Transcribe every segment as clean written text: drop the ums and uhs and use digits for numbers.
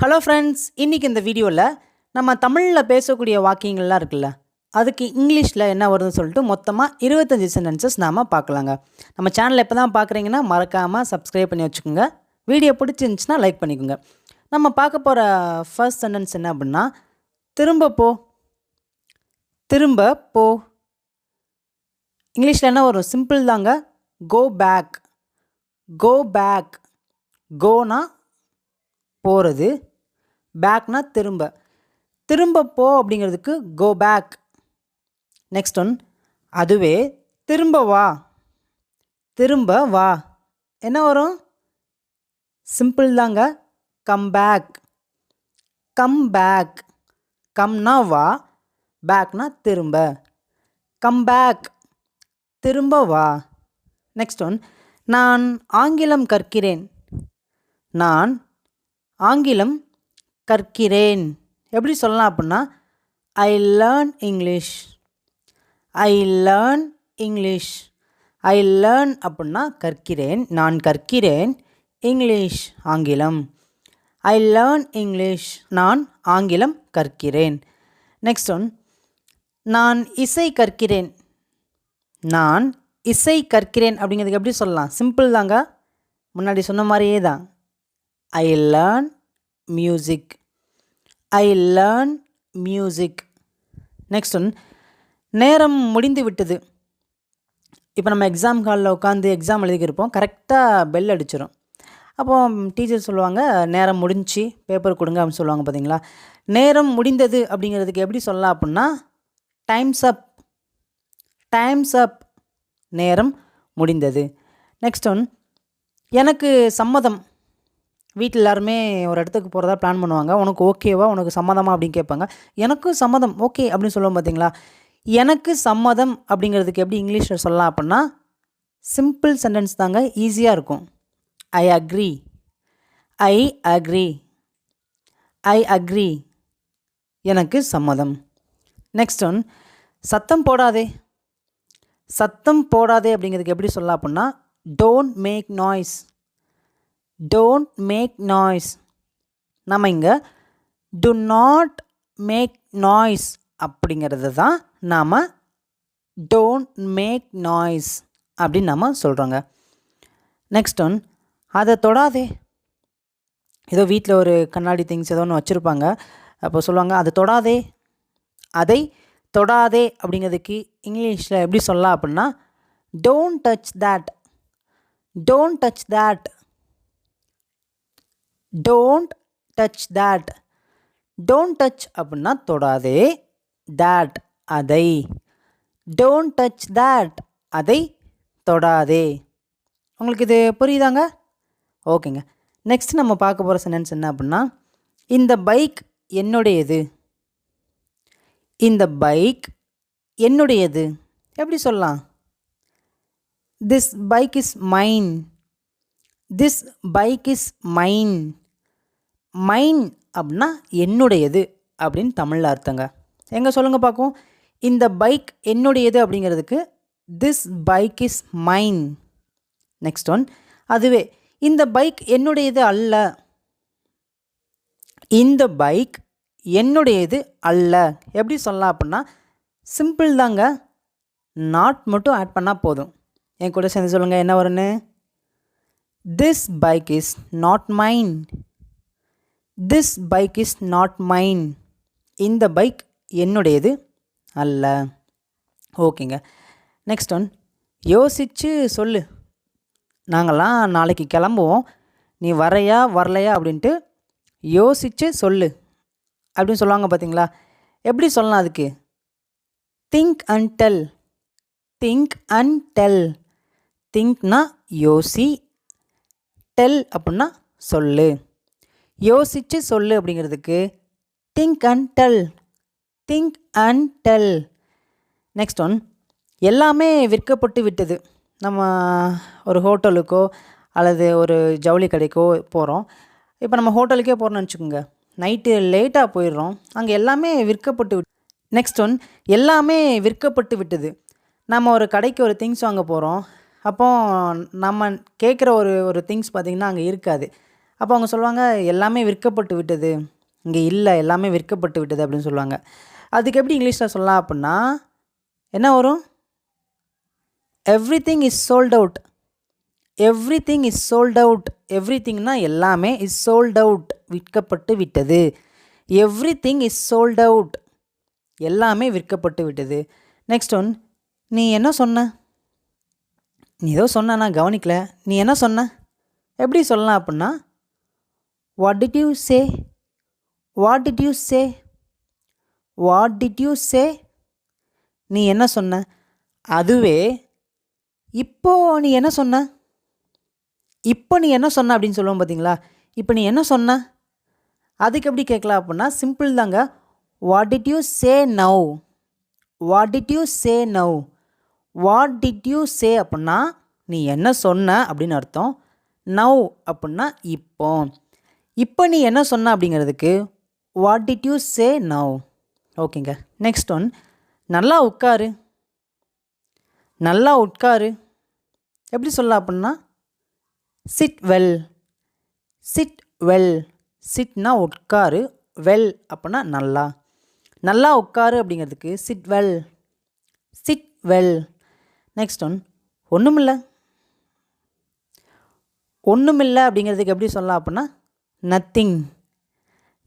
Hello friends, இன்றைக்கி இந்த வீடியோவில் நம்ம தமிழில் பேசக்கூடிய வாக்கியங்கள்லாம் இருக்குல்ல, அதுக்கு இங்கிலீஷில் என்ன வருதுன்னு சொல்லிட்டு மொத்தமாக 25 சென்டென்சஸ் நாம் பார்க்கலாங்க. நம்ம சேனலை இப்போ தான் பார்க்குறீங்கன்னா மறக்காமல் சப்ஸ்கிரைப் பண்ணி வச்சுக்கோங்க. வீடியோ பிடிச்சிருந்துச்சின்னா லைக் பண்ணிக்கோங்க. நம்ம பார்க்க போகிற ஃபர்ஸ்ட் சென்டென்ஸ் என்ன அப்படின்னா, திரும்ப போ. திரும்ப போ. இங்கிலீஷில் என்ன வரும்? சிம்பிள் தாங்க. Go back. Go back. கோனா போகிறது, பேக்னா திரும்ப. திரும்ப போ அப்படிங்கிறதுக்கு கோ பேக். நெக்ஸ்ட் ஒன், அதுவே திரும்ப வா. திரும்ப வா என்ன வரும்? சிம்பிள் தாங்க. Come back. Come back. கம்னா வா, பேக்னா திரும்ப. Come back. திரும்ப வா. நெக்ஸ்ட் ஒன், நான் ஆங்கிலம் கற்கிறேன். நான் ஆங்கிலம் கற்கிறேன். எப்படி சொல்லலாம் அப்படின்னா, I learn English. I learn English. I learn அப்படின்னா கற்கிறேன், நான் கற்கிறேன். இங்கிலீஷ் ஆங்கிலம். ஐ லேர்ன் இங்கிலீஷ், நான் ஆங்கிலம் கற்கிறேன். நெக்ஸ்ட் ஒன், நான் இசை கற்கிறேன். நான் இசை கற்கிறேன் அப்படிங்கிறதுக்கு எப்படி சொல்லலாம்? சிம்பிள் தாங்க. முன்னாடி சொன்ன மாதிரியே தான். I learn music. I learn music. Next one, நேரம் முடிந்து விட்டது. இப்போ நம்ம எக்ஸாம் ஹாலில் உட்காந்து எக்ஸாம் எழுதிக்கிருப்போம். கரெக்டாக பெல் அடிச்சிடும். அப்போது டீச்சர் சொல்லுவாங்க, நேரம் முடிஞ்சு பேப்பர் கொடுங்க அப்படின்னு சொல்லுவாங்க. பார்த்தீங்களா? நேரம் முடிந்தது அப்படிங்கிறதுக்கு எப்படி சொல்லலாம் அப்படின்னா, டைம்ஸ் அப். டைம்ஸ் அப். நேரம் முடிந்தது. நெக்ஸ்ட் ஒன், எனக்கு சம்மதம். வீட்டில் எல்லாருமே ஒரு இடத்துக்கு போகிறதா பிளான் பண்ணுவாங்க. உனக்கு ஓகேவா, உனக்கு சம்மதமா அப்படின்னு கேட்பாங்க. எனக்கும் சம்மதம், ஓகே அப்படின்னு சொல்லுவோம். பார்த்தீங்களா? எனக்கு சம்மதம் அப்படிங்கிறதுக்கு எப்படி இங்கிலீஷில் சொல்லலாம் அப்படின்னா, சிம்பிள் சென்டென்ஸ் தாங்க, ஈஸியாக இருக்கும். I agree. I agree. I agree. எனக்கு சம்மதம். நெக்ஸ்ட் ஒன், சத்தம் போடாதே. சத்தம் போடாதே அப்படிங்கிறதுக்கு எப்படி சொல்லலாம் அப்படின்னா, don't make noise. Don't make noise. நம்ம இங்கே டு நாட் மேக் நாய்ஸ் அப்படிங்கிறது தான் நாம் டோன்ட் மேக் நாய்ஸ் அப்படின்னு நம்ம சொல்கிறோங்க. நெக்ஸ்ட் ஒன், அதை தொடாதே. ஏதோ வீட்டில் ஒரு கண்ணாடி திங்ஸ் ஏதோ ஒன்று வச்சுருப்பாங்க. அப்போ சொல்லுவாங்க, அதை தொடாதே. அதை தொடாதே அப்படிங்கிறதுக்கு இங்கிலீஷில் எப்படி சொல்லலாம் அப்படின்னா, don't touch that. Don't touch that. Don't touch that. Don't touch அப்படின்னா தொடாதே. தேட் அதை. டோன்ட் டச் தேட் அதை தொடாதே. உங்களுக்கு இது புரியுதாங்க? ஓகேங்க. நெக்ஸ்ட் நம்ம பார்க்க போகிற சென்டென்ஸ் என்ன அப்படின்னா, இந்த பைக் என்னுடையது. இந்த பைக் என்னுடையது எப்படி சொல்லலாம்? This bike is mine. This bike is mine. Mine அப்படின்னா என்னுடையது அப்படின்னு தமிழில் அர்த்தங்க. எங்கே சொல்லுங்கள் பார்க்கும். இந்த பைக் என்னுடையது அப்படிங்கிறதுக்கு this bike is mine. Next one, அதுவே இந்த பைக் என்னுடையது அல்ல. இந்த பைக் என்னுடையது அல்ல எப்படி சொல்லலாம் அப்படின்னா, சிம்பிள் தாங்க. நாட் மட்டும் ஆட் பண்ணால் போதும். என் கூட சேர்ந்து சொல்லுங்கள் என்ன வரும்னு. This bike is not mine. This bike is not mine. இந்த பைக் என்னுடையது அல்ல. ஓகேங்க. நெக்ஸ்ட் ஒன், யோசித்து சொல்லு. நாங்கள்லாம் நாளைக்கு கிளம்புவோம், நீ வரையா வரலையா அப்படின்ட்டு யோசித்து சொல்லு அப்படின்னு சொல்லுவாங்க. பார்த்தீங்களா? எப்படி சொல்லலாம் அதுக்கு? Think and tell. Think and tell. திங்க்னா யோசி, டெல் அப்படின்னா சொல்லு. யோசித்து சொல்லு அப்படிங்கிறதுக்கு think and tell. Think and tell. Next one, எல்லாமே விற்கப்பட்டு விட்டது. நம்ம ஒரு ஹோட்டலுக்கோ அல்லது ஒரு ஜவுளி கடைக்கோ போகிறோம். இப்போ நம்ம ஹோட்டலுக்கே போகிறோம்னு வச்சுக்கோங்க. நைட்டு லேட்டாக போயிடுறோம். அங்கே எல்லாமே விற்கப்பட்டு நெக்ஸ்ட் ஒன், எல்லாமே விற்கப்பட்டு விட்டது. நம்ம ஒரு கடைக்கு ஒரு திங்ஸ் வாங்க போகிறோம். அப்போது நம்ம கேட்குற ஒரு திங்ஸ் பார்த்திங்கன்னா அங்கே இருக்காது. அப்போ அவங்க சொல்லுவாங்க எல்லாமே விற்கப்பட்டு விட்டது, இங்கே இல்லை எல்லாமே விற்கப்பட்டு விட்டது அப்படின்னு சொல்லுவாங்க. அதுக்கு எப்படி இங்கிலீஷில் சொல்லலாம் அப்படின்னா என்ன வரும்? Everything is sold out. Everything is sold out. எவ்ரிதிங்னா எல்லாமே, இஸ் சோல்ட் அவுட் விற்கப்பட்டு விட்டது. எவ்ரிதிங் இஸ் சோல்ட் அவுட் எல்லாமே விற்கப்பட்டு விட்டது. நெக்ஸ்ட் ஒன், நீ என்ன சொன்ன? நீ ஏதோ சொன்ன, நான் கவனிக்கல. நீ என்ன சொன்ன? எப்படி சொல்லலாம் அப்படின்னா what did you say? What did you say? What did you சே? நீ என்ன சொன்ன? அதுவே இப்போ நீ என்ன சொன்ன? இப்போ நீ என்ன சொன்ன அப்படின்னு சொல்லுவோம் பார்த்தீங்களா? இப்போ நீ என்ன சொன்ன? அதுக்கு எப்படி கேட்கலாம் அப்படின்னா சிம்பிள் தாங்க. What did you say now? What did you say now? What did you சே அப்படின்னா நீ என்ன சொன்ன அப்படின்னு அர்த்தம். நவ் அப்படின்னா இப்போ. இப்போ நீ என்ன சொன்ன அப்படிங்கிறதுக்கு what did you say now. ஓகேங்க. நெக்ஸ்ட் ஒன், நல்லா உட்காரு. நல்லா உட்காரு எப்படி சொல்லலாம் அப்படின்னா சிட் வெல். Sit well. சிட்னா உட்காரு, வெல் அப்படின்னா நல்லா. நல்லா உட்காரு அப்படிங்கிறதுக்கு sit well. Sit well. Next one, ஒன்றுமில்லை. ஒன்றுமில்லை அப்படிங்கிறதுக்கு எப்படி சொல்லலாம் அப்படின்னா நத்திங்.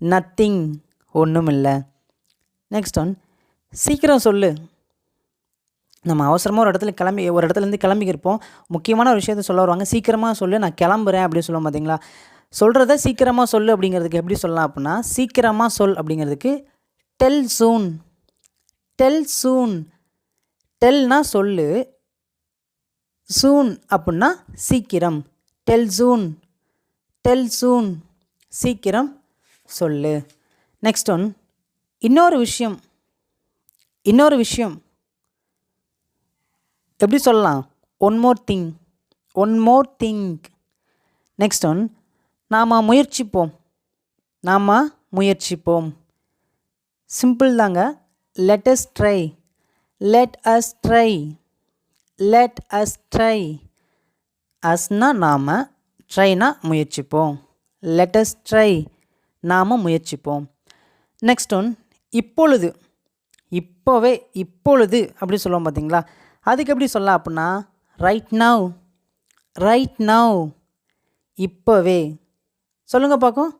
நத்திங், ஒன்றுமில்லை. நெக்ஸ்ட் ஒன், சீக்கிரம் சொல்லு. நம்ம அவசரமாக ஒரு இடத்துலேருந்து கிளம்பிக்கிருப்போம். முக்கியமான ஒரு விஷயத்த சொல்ல வருவாங்க. சீக்கிரமாக சொல்லு, நான் கிளம்புறேன் அப்படின்னு சொல்லுவோம் பார்த்தீங்களா? சொல்கிறத சீக்கிரமாக சொல்லு அப்படிங்கிறதுக்கு எப்படி சொல்லலாம் அப்படின்னா சீக்கிரமாக சொல் அப்படிங்கிறதுக்கு டெல் சூன். டெல் சூன். டெல்னா சொல்லு, சூன் அப்படின்னா சீக்கிரம். டெல் சூன். டெல் சூன், சீக்கிரம் சொல்லு. நெக்ஸ்ட் ஒன், இன்னொரு விஷயம். இன்னொரு விஷயம் எப்படி சொல்லலாம்? One more thing. One more thing. Next one, நாம் முயற்சிப்போம். நாம் முயற்சிப்போம். சிம்பிள் தாங்க. Let us try. Let us try. Let us try. அஸ்னா நாம், ட்ரைனா முயற்சிப்போம். லெட் அஸ் ட்ரை, நாம் முயற்சிப்போம். நெக்ஸ்ட் ஒன், இப்பொழுது. இப்போவே, இப்பொழுது அப்படி சொல்லுவோம் பார்த்தீங்களா? அதுக்கு எப்படி சொல்லலாம் அப்படின்னா ரைட் நவ். ரைட் நவ், இப்போவே. சொல்லுங்கள் பார்க்கும்.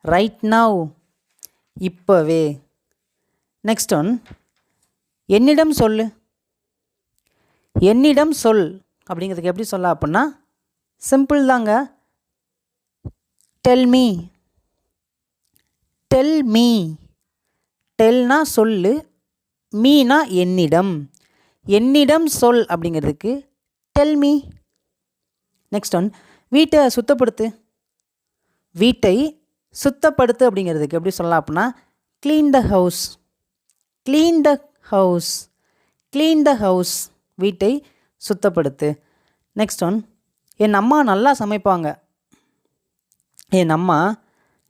ரைட் நவ், இப்போவே. நெக்ஸ்ட் ஒன், என்னிடம் சொல்லு. என்னிடம் சொல் அப்படிங்கிறதுக்கு எப்படி சொல்லலாம் அப்படின்னா சிம்பிள் தாங்க. Tell me. Tell me. டெல்னா சொல்லு, மீனா என்னிடம். என்னிடம் சொல் அப்படிங்கிறதுக்கு டெல் மீ. நெக்ஸ்ட் ஒன், வீட்டை சுத்தப்படுத்து. வீட்டை சுத்தப்படுத்து அப்படிங்கிறதுக்கு எப்படி சொல்லலாம் அப்படின்னா clean the house. Clean the house. Clean the house, வீட்டை சுத்தப்படுத்து. நெக்ஸ்ட் ஒன், என் அம்மா நல்லா சமைப்பாங்க. என் அம்மா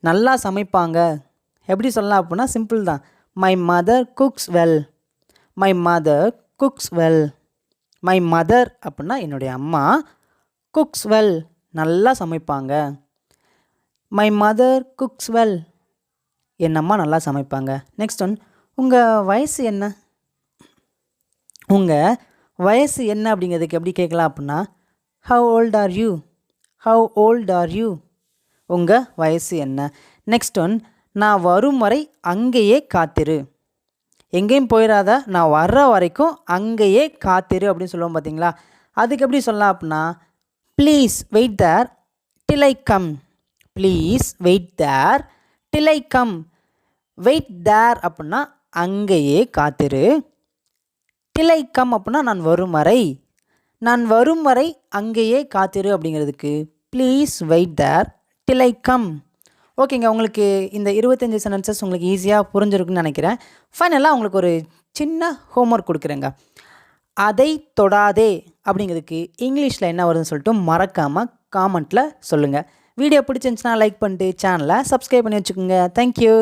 நல்லா சமைப்பாங்க எப்படி சொல்லலாம் அப்படின்னா சிம்பிள் தான். My mother cooks well. My mother cooks well. My mother அப்படின்னா என்னுடைய அம்மா, குக்ஸ் வெல் நல்லா சமைப்பாங்க. மை மதர் குக்ஸ் வெல், என் அம்மா நல்லா சமைப்பாங்க. நெக்ஸ்ட் ஒன், உங்கள் வயசு என்ன? உங்கள் வயசு என்ன அப்படிங்கிறதுக்கு எப்படி கேட்கலாம் அப்படின்னா how old are you. How old are you, உங்கள் வயசு என்ன. நெக்ஸ்ட் ஒன், நான் வரும் வரை அங்கேயே காத்திரு. எங்கேயும் போயிடாத, நான் வர்ற வரைக்கும் அங்கேயே காத்திரு அப்படின்னு சொல்லுவோம் பார்த்தீங்களா? அதுக்கு எப்படி சொல்லலாம் அப்படின்னா please wait there till I come. Please wait there till I come. Wait there அப்படின்னா அங்கேயே காத்திரு. டில் ஐ கம் அப்படின்னா நான் வரும் வரை. நான் வரும் வரை அங்கேயே காத்திரு அப்படிங்கிறதுக்கு please wait there till I come. ஓகேங்க, உங்களுக்கு இந்த 25 சென்டென்சஸ் உங்களுக்கு ஈஸியாக புரிஞ்சிருக்குன்னு நினைக்கிறேன். ஃபைனலாக உங்களுக்கு ஒரு சின்ன ஹோம்ஒர்க் கொடுக்குறேங்க. அதை தொடாதே அப்படிங்கிறதுக்கு இங்கிலீஷில் என்ன வருதுன்னு சொல்லிட்டு மறக்காமல் காமெண்ட்டில் சொல்லுங்கள். வீடியோ பிடிச்சிருந்துச்சுன்னா லைக் பண்ணிட்டு சேனலை சப்ஸ்கிரைப் பண்ணி வச்சுக்கோங்க. தேங்க்யூ.